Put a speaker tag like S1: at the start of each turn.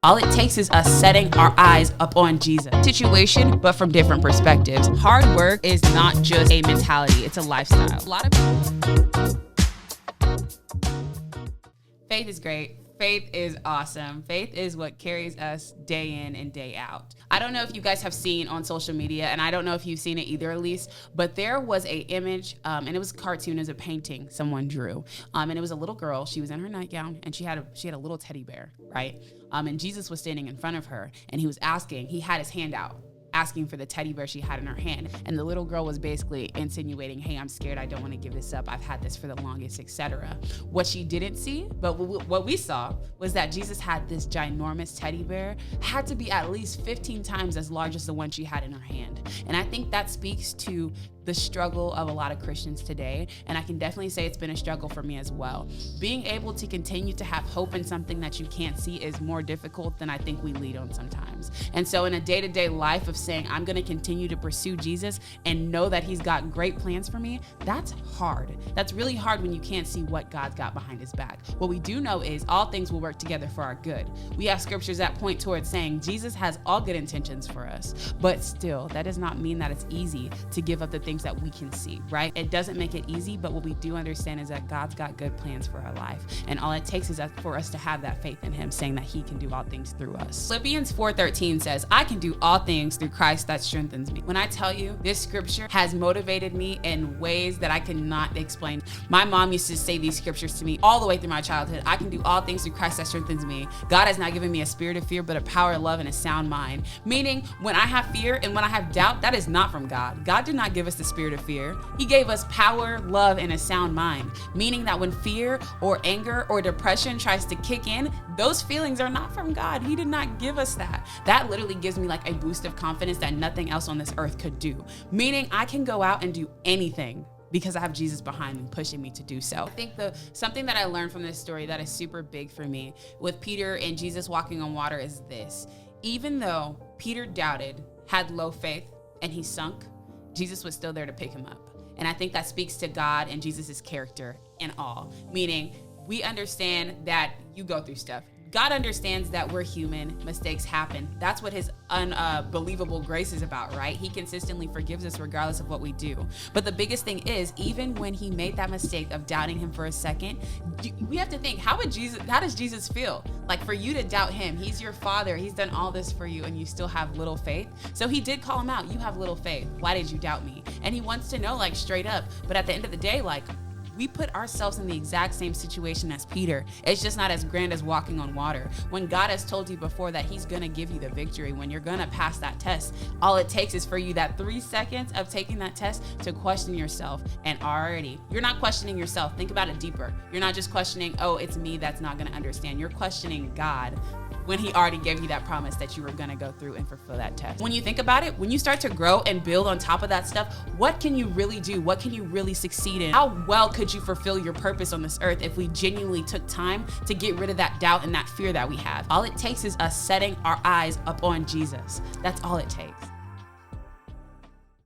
S1: All it takes is us setting our eyes up on Jesus. Situation, but from different perspectives. Hard work is not just a mentality, it's a lifestyle. A lot of people. Faith is great. Faith is awesome. Faith is what carries us day in and day out. I don't know if you guys have seen on social media, and I don't know if you've seen it either, Elise, but there was a image, and it was a cartoon, it was a painting someone drew, and it was a little girl. She was in her nightgown, and she had a little teddy bear, right? And Jesus was standing in front of her, and he had his hand out, asking for the teddy bear she had in her hand. And the little girl was basically insinuating, hey, I'm scared, I don't want to give this up, I've had this for the longest, etc. What she didn't see, but what we saw, was that Jesus had this ginormous teddy bear, had to be at least 15 times as large as the one she had in her hand. And I think that speaks to the struggle of a lot of Christians today. And I can definitely say it's been a struggle for me as well. Being able to continue to have hope in something that you can't see is more difficult than I think we lead on sometimes. And so in a day-to-day life of saying, I'm going to continue to pursue Jesus and know that he's got great plans for me, that's hard. That's really hard when you can't see what God's got behind his back. What we do know is all things will work together for our good. We have scriptures that point towards saying Jesus has all good intentions for us, but still, that does not mean that it's easy to give up the things that we can see, right? It doesn't make it easy, but what we do understand is that God's got good plans for our life. And all it takes is for us to have that faith in him, saying that he can do all things through us. Philippians 4:13 says, I can do all things through Christ that strengthens me. When I tell you, this scripture has motivated me in ways that I cannot explain. My mom used to say these scriptures to me all the way through my childhood. I can do all things through Christ that strengthens me. God has not given me a spirit of fear, but a power, love, and a sound mind. Meaning, when I have fear and when I have doubt, that is not from God. God did not give us the spirit of fear. He gave us power, love, and a sound mind. Meaning that when fear or anger or depression tries to kick in, those feelings are not from God. He did not give us that. That literally gives me like a boost of confidence that nothing else on this earth could do. Meaning I can go out and do anything because I have Jesus behind me, pushing me to do so. I think something that I learned from this story that is super big for me with Peter and Jesus walking on water is this. Even though Peter doubted, had low faith, and he sunk, Jesus was still there to pick him up. And I think that speaks to God and Jesus's character in all. Meaning, we understand that you go through stuff. God understands that we're human, mistakes happen. That's what his unbelievable grace is about, right? He consistently forgives us regardless of what we do. But the biggest thing is, even when he made that mistake of doubting him for a second, we have to think, how does Jesus feel? Like, for you to doubt him, he's your father, he's done all this for you, and you still have little faith. So he did call him out, you have little faith. Why did you doubt me? And he wants to know, like, straight up. But at the end of the day, like, we put ourselves in the exact same situation as Peter. It's just not as grand as walking on water. When God has told you before that he's gonna give you the victory, when you're gonna pass that test, all it takes is for you that 3 seconds of taking that test to question yourself. And already, you're not questioning yourself. Think about it deeper. You're not just questioning, oh, it's me that's not gonna understand. You're questioning God when he already gave you that promise that you were gonna go through and fulfill that test. When you think about it, when you start to grow and build on top of that stuff, what can you really do? What can you really succeed in? How well could you fulfill your purpose on this earth if we genuinely took time to get rid of that doubt and that fear that we have? All it takes is us setting our eyes up on Jesus. That's all it takes.